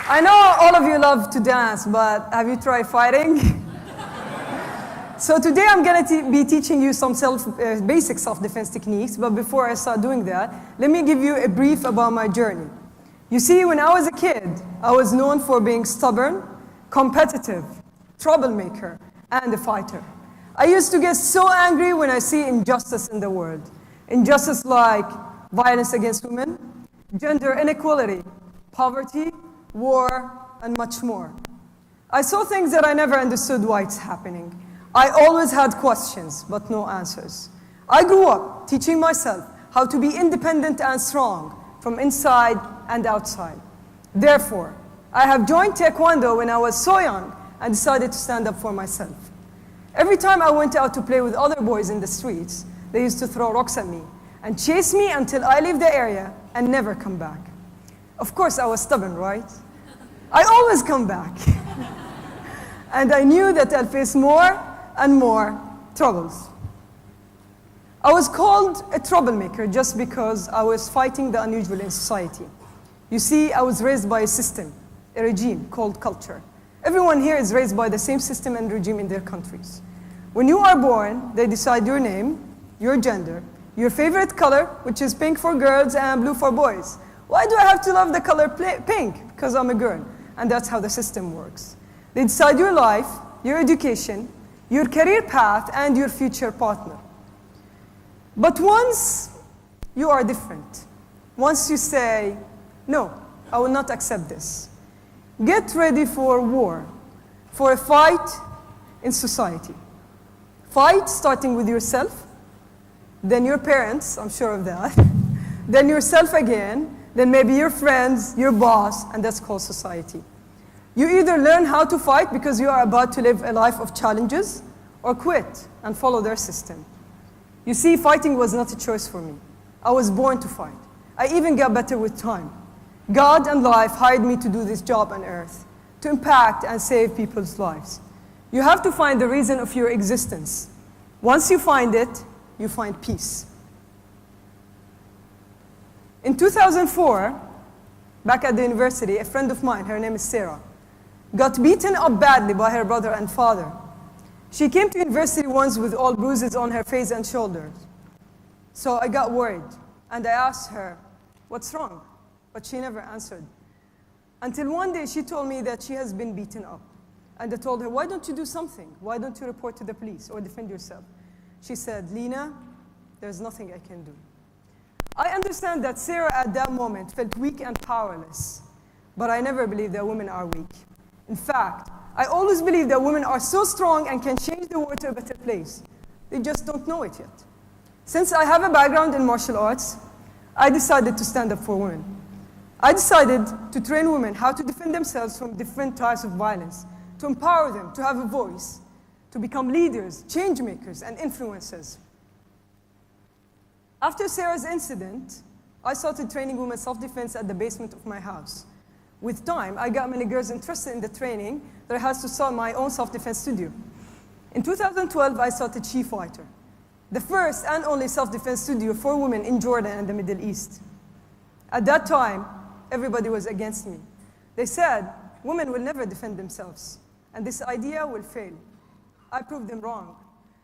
I know all of you love to dance, but have you tried fighting? So today I'm going to be teaching you some basic self-defense techniques, but before I start doing that, let me give you a brief about my journey. You see, when I was a kid, I was known for being stubborn, competitive, troublemaker, and a fighter. I used to get so angry when I see injustice in the world. Injustice like violence against women, gender inequality, poverty, war, and much more. I saw things that I never understood why it's happening. I always had questions, but no answers. I grew up teaching myself how to be independent and strong from inside and outside. Therefore, I have joined Taekwondo when I was so young and decided to stand up for myself. Every time I went out to play with other boys in the streets, they used to throw rocks at me and chase me until I leave the area and never come back. Of course, I was stubborn, right? I always come back. And I knew that I'll face more and more troubles. I was called a troublemaker just because I was fighting the unusual in society. You see, I was raised by a system, a regime called culture. Everyone here is raised by the same system and regime in their countries. When you are born, they decide your name, your gender, your favorite color, which is pink for girls and blue for boys. Why do I have to love the color pink? Because I'm a girl. And that's how the system works. They decide your life, your education, your career path, and your future partner. But once you are different, once you say, no, I will not accept this, get ready for war, for a fight in society. Fight starting with yourself, then your parents, I'm sure of that, then yourself again, then maybe your friends, your boss, and that's called society. You either learn how to fight because you are about to live a life of challenges, or quit and follow their system. You see, fighting was not a choice for me. I was born to fight. I even got better with time. God and life hired me to do this job on earth, to impact and save people's lives. You have to find the reason of your existence. Once you find it, you find peace. In 2004, back at the university, a friend of mine, her name is Sarah, got beaten up badly by her brother and father. She came to university once with all bruises on her face and shoulders. So I got worried, and I asked her, what's wrong? But she never answered. Until one day she told me that she has been beaten up. And I told her, why don't you do something? Why don't you report to the police or defend yourself? She said, Lina, there's nothing I can do. I understand that Sarah at that moment felt weak and powerless, but I never believed that women are weak. In fact, I always believe that women are so strong and can change the world to a better place. They just don't know it yet. Since I have a background in martial arts, I decided to stand up for women. I decided to train women how to defend themselves from different types of violence, to empower them, to have a voice, to become leaders, change makers, and influencers. After Sarah's incident, I started training women self-defense at the basement of my house. With time, I got many girls interested in the training that I had to start my own self-defense studio. In 2012, I started SheFighter, the first and only self-defense studio for women in Jordan and the Middle East. At that time, everybody was against me. They said, women will never defend themselves, and this idea will fail. I proved them wrong.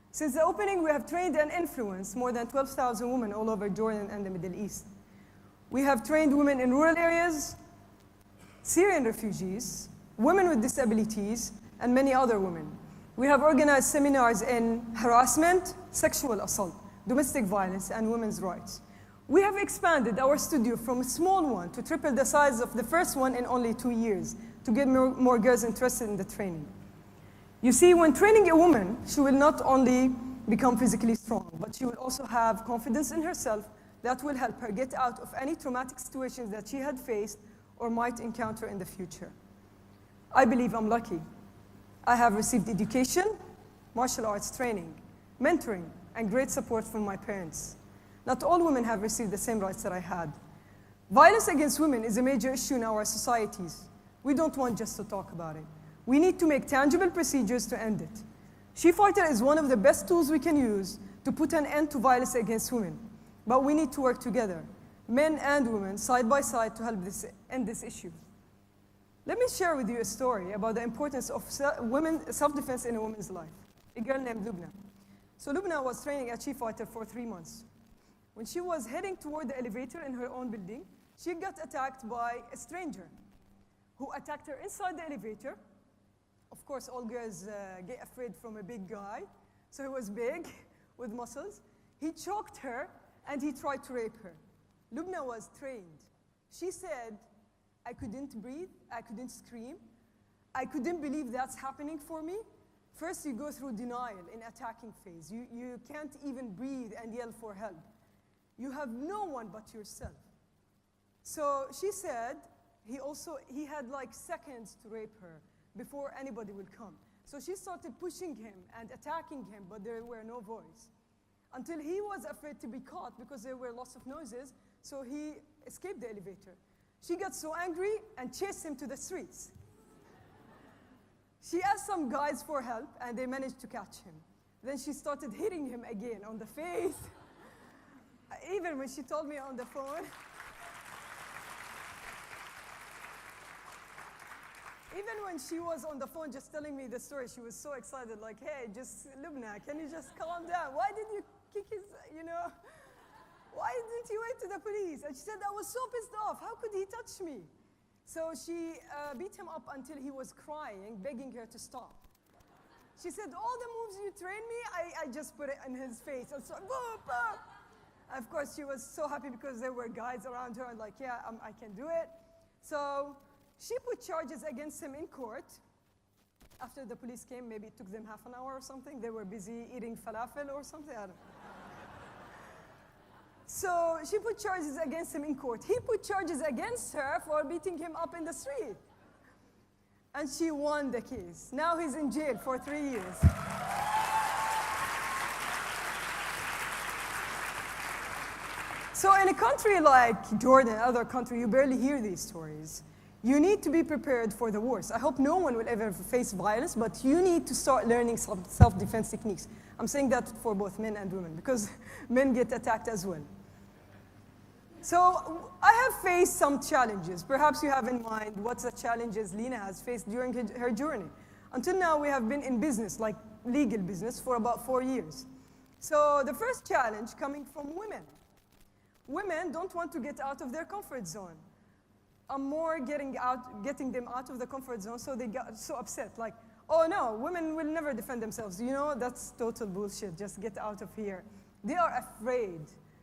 Since the opening, we have trained and influenced more than 12,000 women all over Jordan and the Middle East. We have trained women in rural areas, Syrian refugees, women with disabilities, and many other women. We have organized seminars in harassment, sexual assault, domestic violence, and women's rights. We have expanded our studio from a small one to triple the size of the first one in only 2 years to get more girls interested in the training. You see, when training a woman, she will not only become physically strong, but she will also have confidence in herself that will help her get out of any traumatic situations that she had faced or might encounter in the future. I believe I'm lucky. I have received education, martial arts training, mentoring, and great support from my parents. Not all women have received the same rights that I had. Violence against women is a major issue in our societies. We don't want just to talk about it. We need to make tangible procedures to end it. SheFighter is one of the best tools we can use to put an end to violence against women. But we need to work together, men and women, side by side, to help end this issue. Let me share with you a story about the importance of self-defense in a woman's life. A girl named Lubna. So Lubna was training at SheFighter for 3 months. When she was heading toward the elevator in her own building, she got attacked by a stranger who attacked her inside the elevator. Of course, all girls get afraid from a big guy. So he was big with muscles. He choked her and he tried to rape her. Lubna was trained. She said, I couldn't breathe, I couldn't scream, I couldn't believe that's happening for me. First, you go through denial in attacking phase. You can't even breathe and yell for help. You have no one but yourself. So she said he had like seconds to rape her before anybody would come. So she started pushing him and attacking him, but there were no voice. Until he was afraid to be caught because there were lots of noises, so he escaped the elevator. She got so angry and chased him to the streets. She asked some guys for help, and they managed to catch him. Then she started hitting him again on the face. Even when she told me on the phone, even when she was on the phone just telling me the story, she was so excited, like, hey, just, Lubna, can you just calm down? Why did you kick his, why didn't you wait to the police? And she said, I was so pissed off. How could he touch me? So she beat him up until he was crying, begging her to stop. She said, all the moves you trained me, I just put it in his face. And so, boom, boom. Of course, she was so happy because there were guys around her and like, yeah, I can do it. So she put charges against him in court. After the police came, maybe it took them half an hour or something. They were busy eating falafel or something, I don't know. So she put charges against him in court. He put charges against her for beating him up in the street. And she won the case. Now he's in jail for 3 years. So in a country like Jordan, other country, you barely hear these stories. You need to be prepared for the worst. I hope no one will ever face violence, but you need to start learning self-defense techniques. I'm saying that for both men and women, because men get attacked as well. So I have faced some challenges. Perhaps you have in mind what the challenges Lina has faced during her journey. Until now, we have been in business, like legal business, for about 4 years. So the first challenge coming from women. Women don't want to get out of their comfort zone. I'm more getting them out of the comfort zone, so they got so upset, like, oh no, women will never defend themselves. You know, that's total bullshit, just get out of here. They are afraid.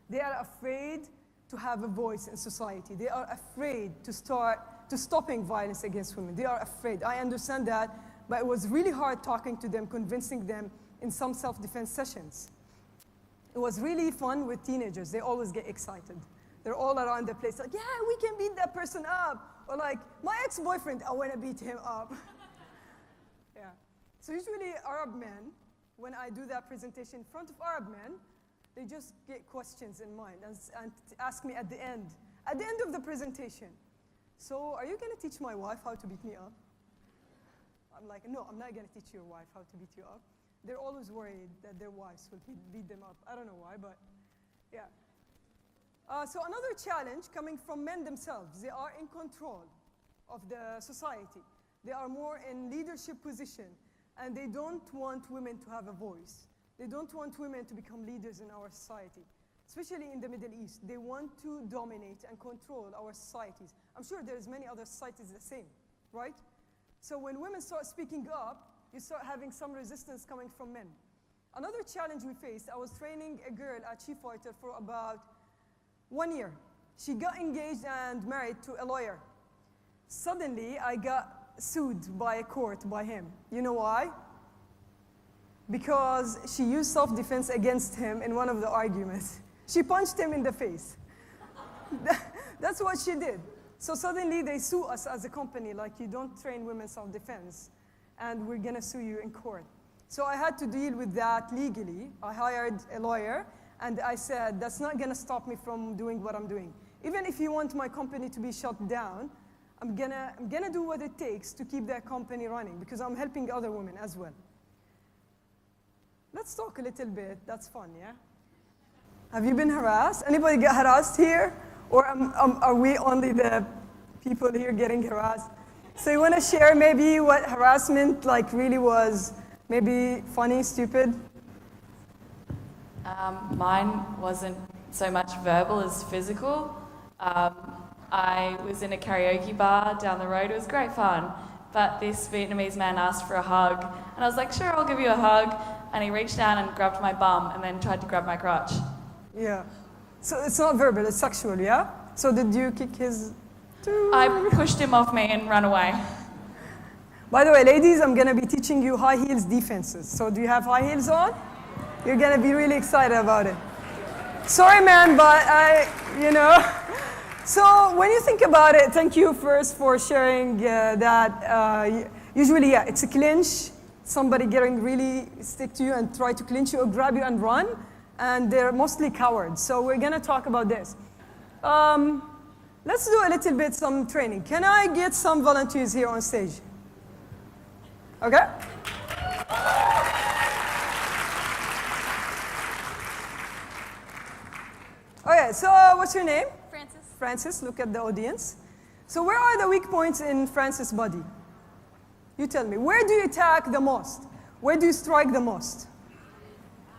They are afraid to have a voice in society. They are afraid to stopping violence against women. They are afraid. I understand that, but it was really hard talking to them, convincing them in some self-defense sessions. It was really fun with teenagers. They always get excited. They're all around the place, like, yeah, we can beat that person up. Or like, my ex-boyfriend, I want to beat him up. Yeah. So usually Arab men, when I do that presentation in front of Arab men, they just get questions in mind and ask me at the end of the presentation, so are you going to teach my wife how to beat me up? I'm like, no, I'm not going to teach your wife how to beat you up. They're always worried that their wives will beat them up. I don't know why, but yeah. So another challenge coming from men themselves. They are in control of the society. They are more in leadership position, and they don't want women to have a voice. They don't want women to become leaders in our society, especially in the Middle East. They want to dominate and control our societies. I'm sure there's many other societies the same, right? So when women start speaking up, you start having some resistance coming from men. Another challenge we faced, I was training a girl at SheFighter for about 1 year. She got engaged and married to a lawyer. Suddenly, I got sued by a court by him. You know why? Because she used self-defense against him in one of the arguments. She punched him in the face. That's what she did. So suddenly they sue us as a company, like, you don't train women self-defense, and we're gonna sue you in court. So I had to deal with that legally. I hired a lawyer, and I said, that's not gonna stop me from doing what I'm doing. Even if you want my company to be shut down, I'm gonna do what it takes to keep that company running, because I'm helping other women as well. Let's talk a little bit. That's fun, yeah? Have you been harassed? Anybody get harassed here? Or are we only the people here getting harassed? So you want to share maybe what harassment like really was? Maybe funny, stupid? Mine wasn't so much verbal as physical. I was in a karaoke bar down the road. It was great fun. But this Vietnamese man asked for a hug. And I was like, sure, I'll give you a hug. And he reached down and grabbed my bum and then tried to grab my crotch. Yeah. So it's not verbal, it's sexual, yeah? So did you kick his... I pushed him off me and ran away. By the way, ladies, I'm going to be teaching you high heels defenses. So do you have high heels on? You're going to be really excited about it. Sorry, man, but So when you think about it, thank you first for sharing that. Usually, yeah, it's a clinch. Somebody getting really stick to you and try to clinch you or grab you and run. And they're mostly cowards. So we're going to talk about this. Let's do a little bit some training. Can I get some volunteers here on stage? Okay? Okay, so what's your name? Francis. Francis, look at the audience. So where are the weak points in Francis' body? You tell me. Where do you attack the most? Where do you strike the most?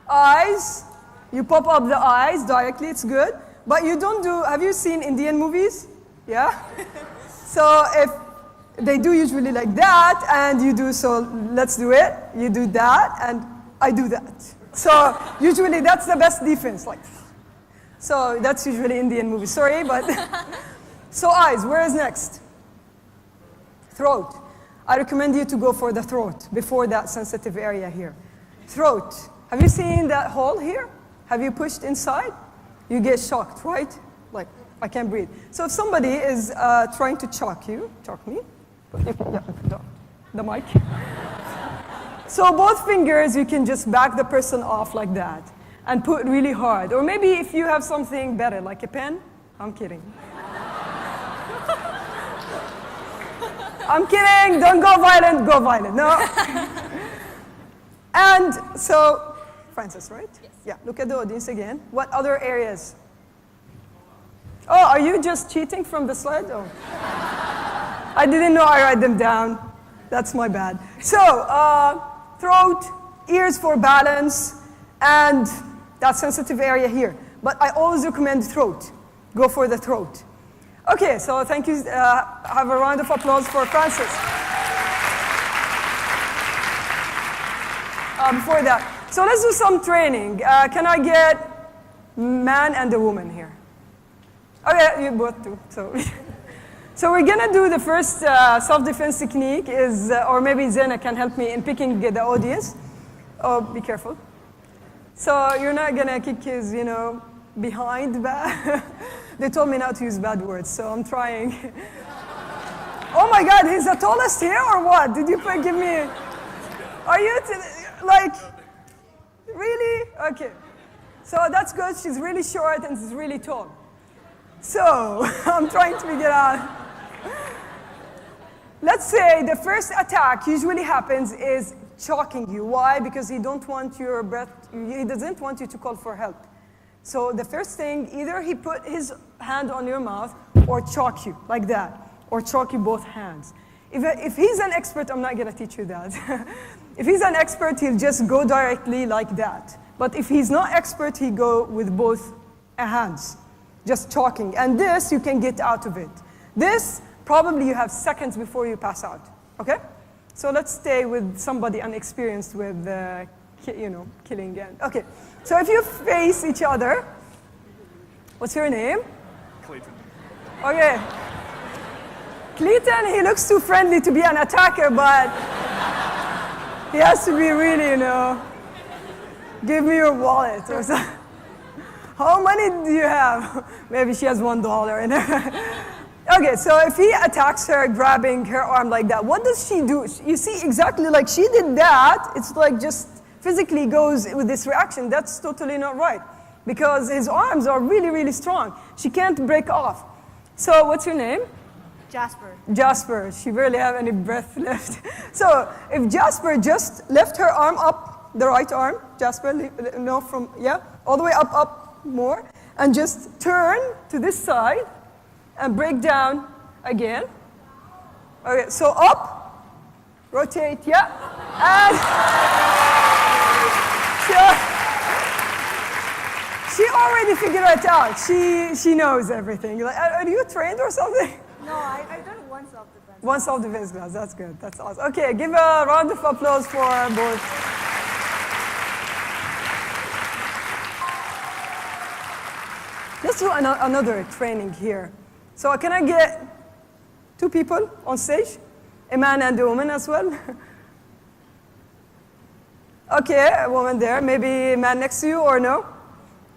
Eyes. You pop up the eyes directly, it's good. But you don't do, have you seen Indian movies? Yeah? So if they do usually like that, and you do, so let's do it. You do that, and I do that. So usually that's the best defense. Like, so that's usually Indian movies. Sorry, but so eyes. Where is next? Throat. I recommend you to go for the throat before that sensitive area here. Throat. Have you seen that hole here? Have you pushed inside? You get shocked, right? Like, I can't breathe. So if somebody is trying to choke you, choke me, yeah, the mic. So both fingers, you can just back the person off like that and put really hard. Or maybe if you have something better, like a pen. I'm kidding. I'm kidding. Don't go violent. Go violent. No. And so, Francis, right? Yes. Yeah. Look at the audience again. What other areas? Oh, are you just cheating from the slide? Oh. I didn't know I write them down. That's my bad. So, throat, ears for balance, and that sensitive area here. But I always recommend throat. Go for the throat. Okay, so thank you. Have a round of applause for Francis. Before that, so let's do some training. Can I get man and a woman here? Okay, you both do. So we're gonna do the first self-defense technique is, or maybe Zena can help me in picking the audience. Oh, be careful. So you're not gonna kick his, behind back. They told me not to use bad words, so I'm trying. Oh my God, he's the tallest here or what? Did you give me? Are you really? Okay. So that's good. She's really short and she's really tall. So I'm trying to figure out. Let's say the first attack usually happens is choking you. Why? Because he don't want your breath. He doesn't want you to call for help. So the first thing, either he put his hand on your mouth or choke you like that, or choke you both hands. If he's an expert, I'm not going to teach you that. If he's an expert, he'll just go directly like that. But if he's not expert, he go with both hands, just choking. And this, you can get out of it. This, probably you have seconds before you pass out, okay? So let's stay with somebody unexperienced with, killing. Okay, so if you face each other, what's your name? Clayton. Okay. Clayton, he looks too friendly to be an attacker, but he has to be really, give me your wallet or something. How money do you have? Maybe she has $1 in her. Okay, so if he attacks her, grabbing her arm like that, what does she do? You see, exactly like she did that, it's like just physically goes with this reaction. That's totally not right, because his arms are really, really strong. She can't break off. So what's your name? Jasper. Jasper. She barely have any breath left. So if Jasper just left her arm up, the right arm, Jasper, all the way up more, and just turn to this side and break down again. Okay, so up, rotate, yeah. And she already figured it out. She knows everything. Like, are you trained or something? No, I done one self-defense. One self-defense class, that's good, that's awesome. Okay, give a round of applause for both. Let's do another training here. So can I get 2 people on stage? A man and a woman as well? Okay, a woman there. Maybe a man next to you or no?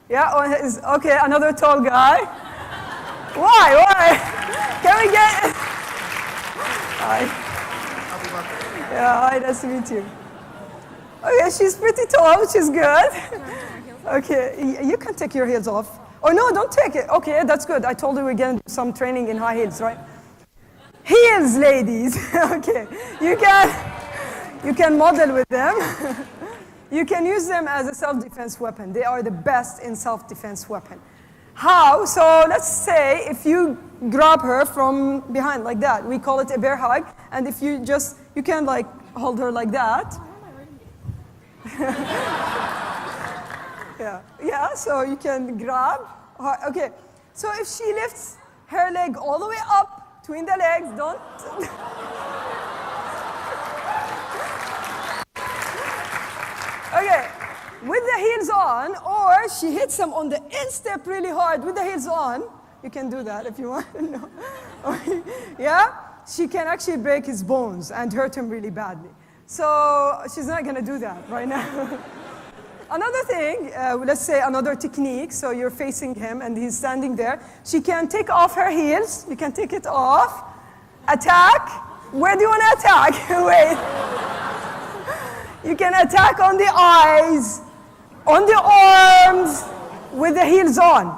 Yeah, okay, another tall guy. Why? Can we get... Hi. Yeah, hi, nice to meet you. Okay, she's pretty tall, which is good. Okay, you can take your heels off. Oh no, don't take it. Okay, that's good. I told you we're going to do some training in high heels, right? Heels, ladies. Okay, you can model with them. You can use them as a self-defense weapon. They are the best in self-defense weapon. How? So let's say if you grab her from behind like that, we call it a bear hug. And if you can like hold her like that. Yeah, so you can grab her. Okay, so if she lifts her leg all the way up between the legs, don't. Okay, with the heels on, or she hits him on the instep really hard with the heels on. You can do that if you want. No. Yeah, she can actually break his bones and hurt him really badly. So she's not going to do that right now. Another thing, let's say another technique, so you're facing him and he's standing there. She can take off her heels. You can take it off. Attack. Where do you want to attack? Wait. You can attack on the eyes, on the arms, with the heels on.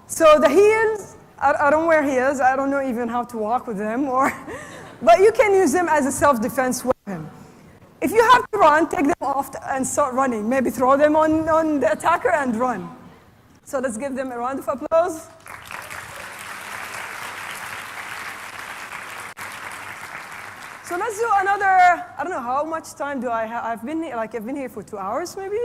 So the heels, I don't wear heels. I don't know even how to walk with them. But you can use them as a self-defense weapon. If you have to run, take them off and start running. Maybe throw them on the attacker and run. So let's give them a round of applause. So let's do another, I don't know how much time do I have. I've been here for 2 hours maybe.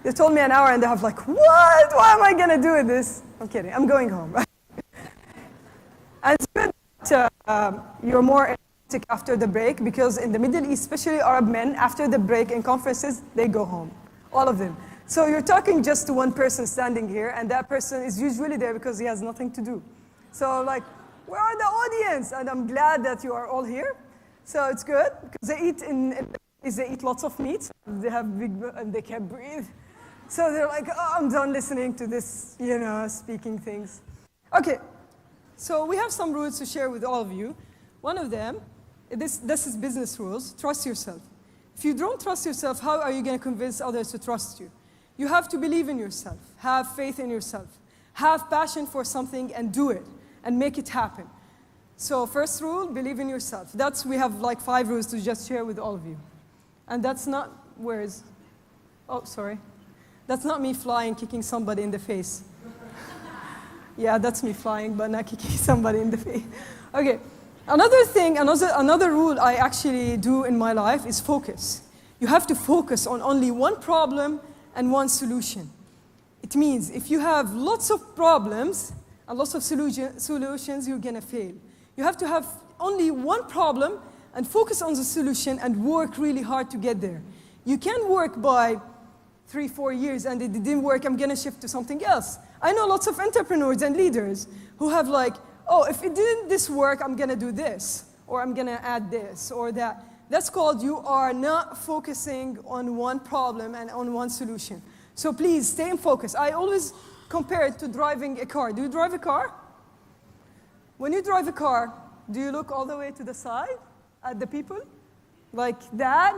They told me an hour and they have like, what? Why am I going to do with this? I'm kidding, I'm going home. And it's good that you're more after the break, because in the Middle East, especially Arab men, after the break in conferences, they go home, all of them. So you're talking just to one person standing here, and that person is usually there because he has nothing to do. So like, where are the audience? And I'm glad that you are all here. So it's good, because they eat lots of meat, they have big, and they can't breathe. So they're like, oh, I'm done listening to this, speaking things. Okay, so we have some rules to share with all of you. One of them, this is business rules. Trust yourself. If you don't trust yourself, how are you going to convince others to trust you? You have to believe in yourself. Have faith in yourself. Have passion for something and do it and make it happen. So first rule, believe in yourself. We have like 5 rules to just share with all of you. And that's not, that's not me flying, kicking somebody in the face. Yeah, that's me flying, but not kicking somebody in the face. Okay. Another thing, another rule I actually do in my life is focus. You have to focus on only one problem and one solution. It means if you have lots of problems and lots of solutions, you're going to fail. You have to have only one problem and focus on the solution and work really hard to get there. You can work by 3-4 years and it didn't work, I'm going to shift to something else. I know lots of entrepreneurs and leaders who have like, oh, if it didn't this work, I'm going to do this, or I'm going to add this, or that. That's called you are not focusing on one problem and on one solution. So please, stay in focus. I always compare it to driving a car. Do you drive a car? When you drive a car, do you look all the way to the side at the people? Like that?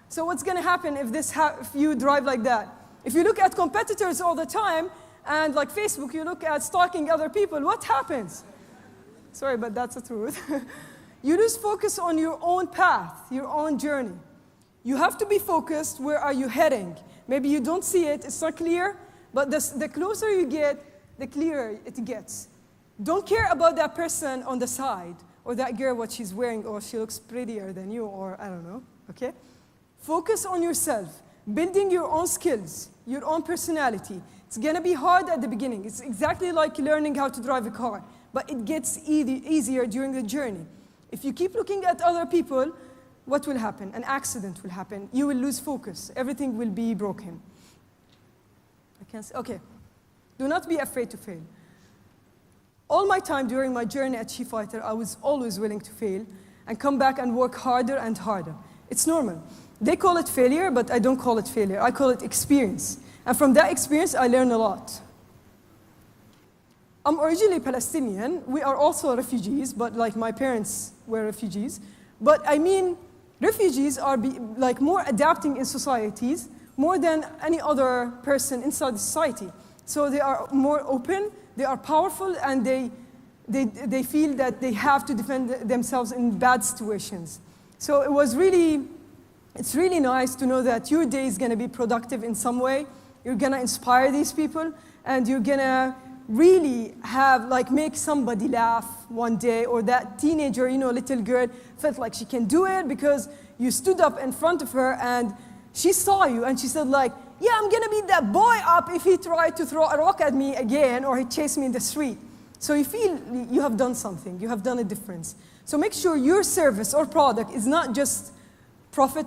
So what's going to happen if you drive like that? If you look at competitors all the time, and like Facebook, you look at stalking other people, what happens? Sorry, but that's the truth. You lose focus on your own path, your own journey. You have to be focused, where are you heading? Maybe you don't see it, it's not clear, but the closer you get, the clearer it gets. Don't care about that person on the side, or that girl, what she's wearing, or she looks prettier than you, or I don't know, okay? Focus on yourself, building your own skills, your own personality. It's gonna be hard at the beginning. It's exactly like learning how to drive a car, but it gets easier during the journey. If you keep looking at other people, what will happen? An accident will happen. You will lose focus. Everything will be broken. I can say, okay. Do not be afraid to fail. All my time during my journey at SheFighter, I was always willing to fail and come back and work harder and harder. It's normal. They call it failure, but I don't call it failure. I call it experience. And from that experience, I learned a lot. I'm originally Palestinian. We are also refugees, but like my parents were refugees. But I mean, refugees are more adapting in societies more than any other person inside the society. So they are more open, they are powerful, and they feel that they have to defend themselves in bad situations. So it's really nice to know that your day is gonna be productive in some way. You're gonna inspire these people, and you're gonna really make somebody laugh one day, or that teenager, little girl felt like she can do it because you stood up in front of her and she saw you and she said yeah, I'm gonna beat that boy up if he tried to throw a rock at me again or he chased me in the street. So you feel you have done something, you have done a difference. So make sure your service or product is not just profit,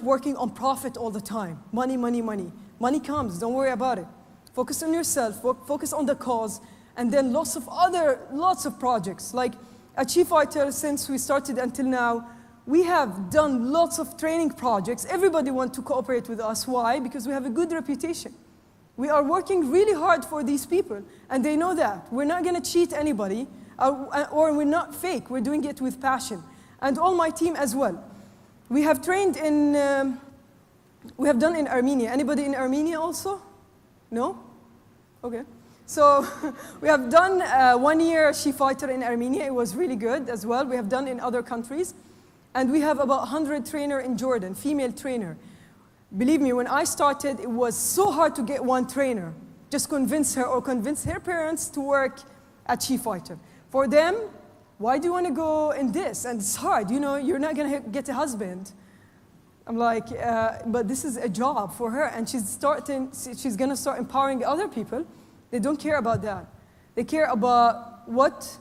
working on profit all the time. Money, money, money. Money comes, don't worry about it. Focus on yourself, focus on the cause, and then lots of projects. Like at SheFighter, since we started until now, we have done lots of training projects. Everybody wants to cooperate with us. Why? Because we have a good reputation. We are working really hard for these people, and they know that. We're not going to cheat anybody, or we're not fake. We're doing it with passion. And all my team as well. We have trained we have done in Armenia. Anybody in Armenia also? No? Okay. So we have done 1 year SheFighter in Armenia. It was really good as well. We have done in other countries. And we have about 100 trainers in Jordan, female trainer. Believe me, when I started, it was so hard to get one trainer. Just convince her or convince her parents to work at SheFighter. For them, why do you want to go in this? And it's hard, you're not going to get a husband. I'm like, but this is a job for her, and she's going to start empowering other people. They don't care about that. They care about what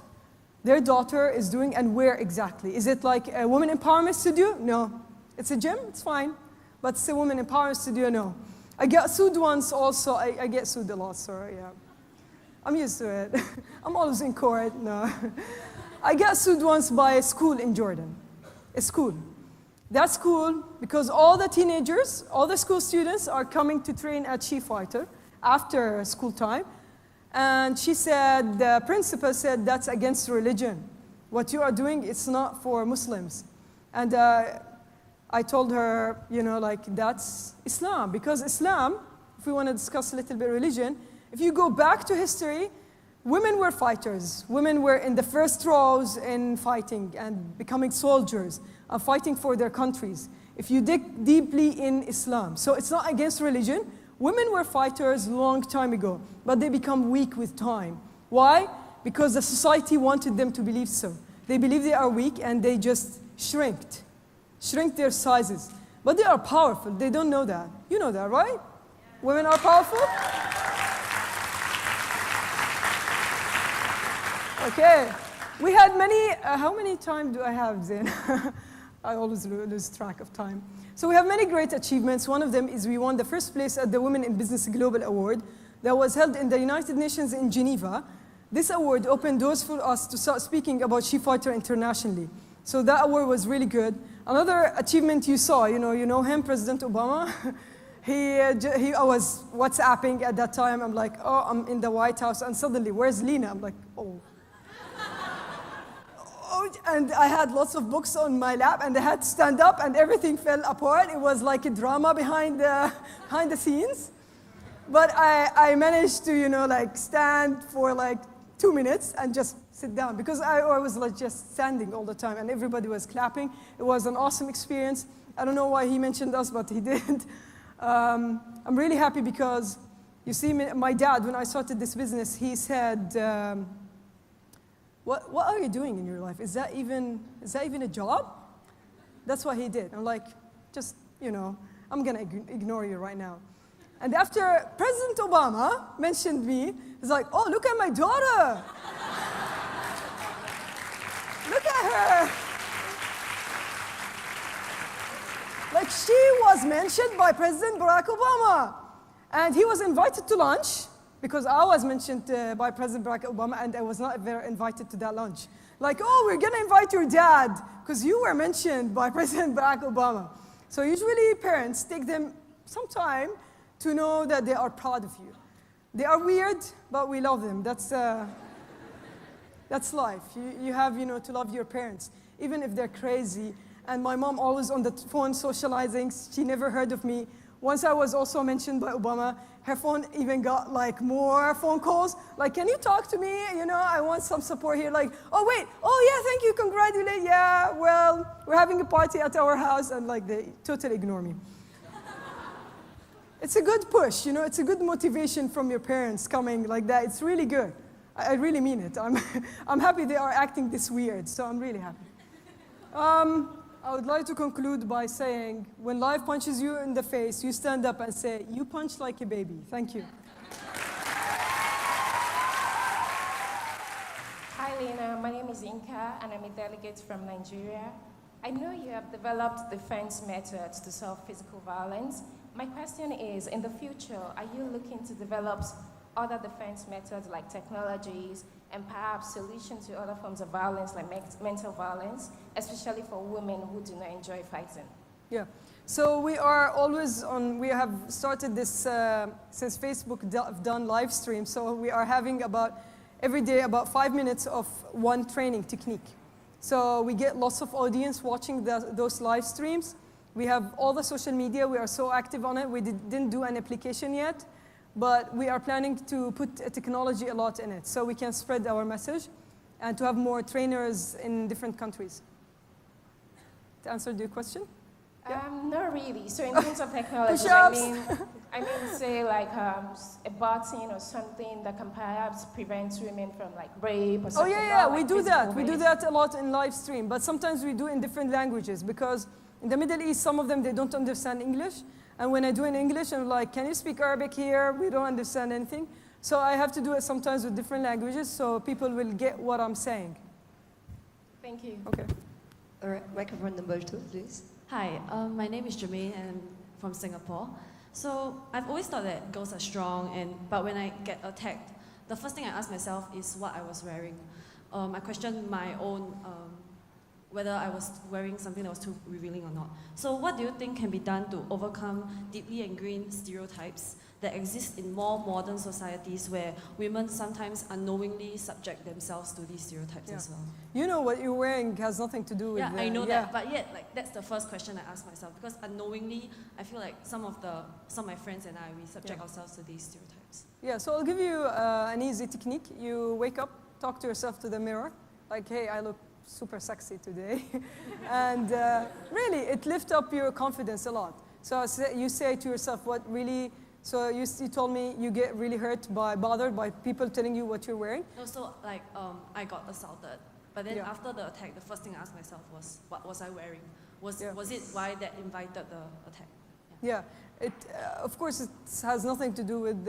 their daughter is doing and where exactly. Is it like a women empowerment studio? No. It's a gym? It's fine. But it's a women empowerment studio? No. I got sued once also. I get sued a lot, sorry, yeah. I'm used to it. I'm always in court, no. I got sued once by a school in Jordan. A school. That school, because all the teenagers, all the school students are coming to train at SheFighter after school time. And she said, the principal said, that's against religion. What you are doing, it's not for Muslims. And I told her, that's Islam. Because Islam, if we want to discuss a little bit religion, if you go back to history, women were fighters. Women were in the first rows in fighting and becoming soldiers and fighting for their countries. If you dig deeply in Islam. So it's not against religion. Women were fighters a long time ago, but they become weak with time. Why? Because the society wanted them to believe so. They believe they are weak and they just shrink their sizes. But they are powerful. They don't know that. You know that, right? Women are powerful? Okay. We had many, how many time do I have, Zain? I always lose track of time. So we have many great achievements. One of them is we won the first place at the Women in Business Global Award that was held in the United Nations in Geneva. This award opened doors for us to start speaking about SheFighter internationally. So that award was really good. Another achievement you saw, you know him, President Obama? I was WhatsApping at that time. I'm like, oh, I'm in the White House. And suddenly, where's Lina? I'm like, oh. And I had lots of books on my lap, and I had to stand up, and everything fell apart. It was like a drama behind the scenes. But I managed to, stand for 2 minutes and just sit down, because I was just standing all the time, and everybody was clapping. It was an awesome experience. I don't know why he mentioned us, but he did. I'm really happy because, you see, my dad, when I started this business, he said, what are you doing in your life? Is that even a job? That's what he did. I'm like, just, I'm going to ignore you right now. And after President Obama mentioned me, he's like, oh, look at my daughter. Look at her. Like, she was mentioned by President Barack Obama. And he was invited to lunch because I was mentioned by President Barack Obama and I was not invited to that lunch. Like, oh, we're going to invite your dad because you were mentioned by President Barack Obama. So usually parents take them some time to know that they are proud of you. They are weird, but we love them. That's life. You have, to love your parents, even if they're crazy. And my mom always on the phone socializing. She never heard of me. Once I was also mentioned by Obama. Her phone even got like more phone calls. Like, can you talk to me? I want some support here. Like, oh wait, oh yeah, thank you, congratulate. Yeah, well, we're having a party at our house, and like they totally ignore me. It's a good push, it's a good motivation from your parents coming like that. It's really good. I really mean it. I'm happy they are acting this weird, so I'm really happy. I would like to conclude by saying, when life punches you in the face, you stand up and say, you punch like a baby. Thank you. Hi, Lina. My name is Inka, and I'm a delegate from Nigeria. I know you have developed defense methods to solve physical violence. My question is, in the future, are you looking to develop other defense methods like technologies and perhaps solutions to other forms of violence like mental violence, especially for women who do not enjoy fighting? Yeah. So we are always we have started this since Facebook have done live stream. So we are having every day about 5 minutes of one training technique. So we get lots of audience watching those live streams. We have all the social media. We are so active on it. We didn't do an application yet, but we are planning to put technology a lot in it so we can spread our message and to have more trainers in different countries. To answer your question? Yeah. Not really. So in terms of technology, I mean, say like a button or something that can perhaps prevent women from like rape or something. Oh yeah, like we do that. We do that a lot in live stream, but sometimes we do in different languages because in the Middle East, some of them, they don't understand English. And when I do in English, I'm like, can you speak Arabic here? We don't understand anything. So I have to do it sometimes with different languages so people will get what I'm saying. Thank you. Okay. All right, microphone number 2, please. Hi, my name is Jermaine and I'm from Singapore. So I've always thought that girls are strong, but when I get attacked, the first thing I ask myself is what I was wearing. I question my own, whether I was wearing something that was too revealing or not. So what do you think can be done to overcome deeply ingrained stereotypes that exist in more modern societies where women sometimes unknowingly subject themselves to these stereotypes as well? You know what you're wearing has nothing to do with I know that, but yet that's the first question I ask myself because unknowingly I feel like some of my friends and I, we subject ourselves to these stereotypes. Yeah, so I'll give you an easy technique. You wake up, talk to yourself to the mirror, like, hey, I look super sexy today. And really, it lifts up your confidence a lot. So you say to yourself what really, so you told me you get really bothered by people telling you what you're wearing? No, so like I got assaulted. But then after the attack, the first thing I asked myself was, what was I wearing? Was it why that invited the attack? Yeah, of course it has nothing to do with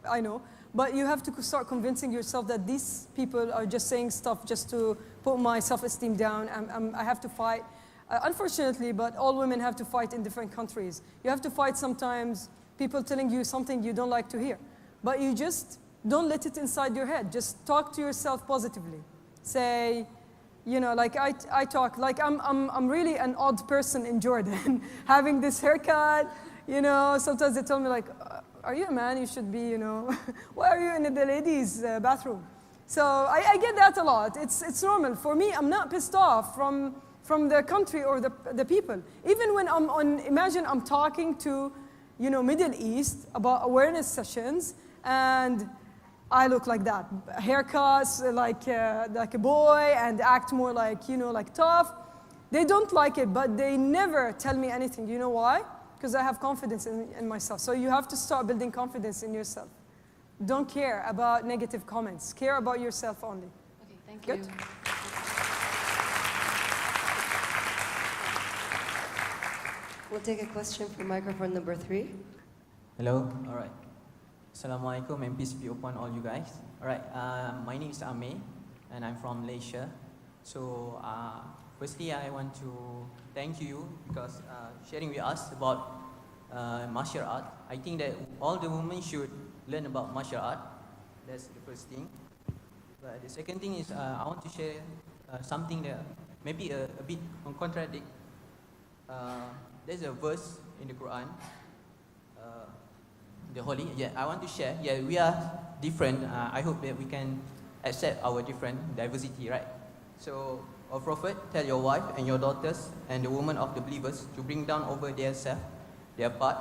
I know, but you have to start convincing yourself that these people are just saying stuff just to put my self-esteem down. I have to fight. Unfortunately, but all women have to fight in different countries. You have to fight sometimes people telling you something you don't like to hear. But you just don't let it inside your head. Just talk to yourself positively. Say, like I talk, like I'm really an odd person in Jordan, having this haircut, sometimes they tell me like, are you a man? You should be, why are you in the ladies' bathroom? So I get that a lot. It's normal. For me, I'm not pissed off from the country or the people. Even when imagine I'm talking to, Middle East about awareness sessions and I look like that. Haircuts like a boy and act more like, like tough. They don't like it, but they never tell me anything. You know why? Because I have confidence in myself. So you have to start building confidence in yourself. Don't care about negative comments. Care about yourself only. Okay, Thank Good. you. We'll take a question from microphone number 3. Hello, alright. Assalamualaikum and peace be upon all you guys. Alright, my name is Ame and I'm from Malaysia. So, firstly, I want to thank you because sharing with us about martial art. I think that all the women should learn about martial art. That's the first thing. But the second thing is I want to share something that maybe a bit contradict. There's a verse in the Quran, the Holy. Yeah, I want to share. Yeah, we are different. I hope that we can accept our different diversity, right? So, our Prophet, tell your wife and your daughters and the women of the believers to bring down over their self, their part,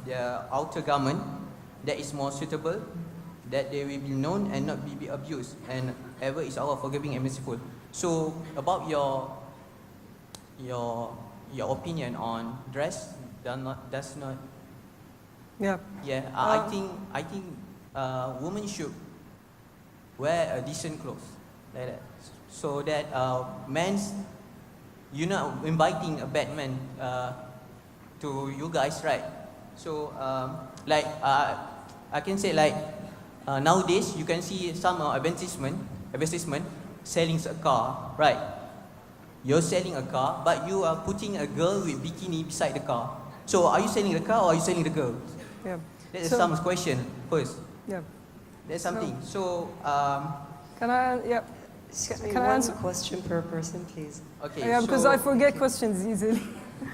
their outer garment that is more suitable, that they will be known and not be abused, and ever is our forgiving and merciful. So, about your opinion on dress does not. Yeah. Yeah, I think women should wear a decent clothes like that, so that men's, you're not inviting a bad man to you guys, right? So like I can say like nowadays you can see some advertisement selling a car, right? You're selling a car, but you are putting a girl with bikini beside the car. So are you selling the car or are you selling the girl? Yeah. That's So- some question first. Yeah. That's something. So Can I? Yeah. Excuse me, Can I one answer? question per person, please. okay. Yeah, because so, I forget questions easily.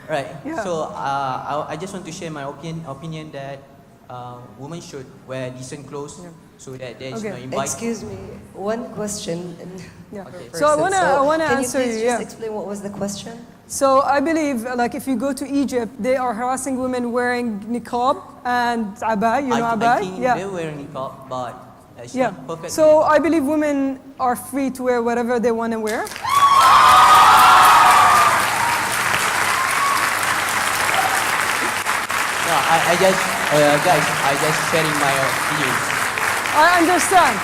Right. Yeah. So I just want to share my opinion that women should wear decent clothes, Yeah. so that there is Okay. no invite. Excuse me, one question Yeah. Okay. per So I person. wanna Can answer you please you, just yeah. explain what was the question? So I believe, like, if you go to Egypt, they are harassing women wearing niqab and abay. You know I abay? think Yeah. they're wearing niqab, but it's Yeah. not perfect. So I believe women are free to wear whatever they want to wear. No, I just guys, I just sharing my views. I understand.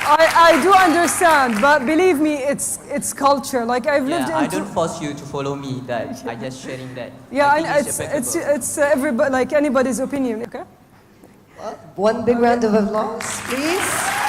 I do understand, but believe me, it's culture. Like I've lived Yeah, I in. don't force you to follow me. That I just sharing that. Yeah, I think it's applicable. everybody, like anybody's opinion. Okay. One big round of applause, please.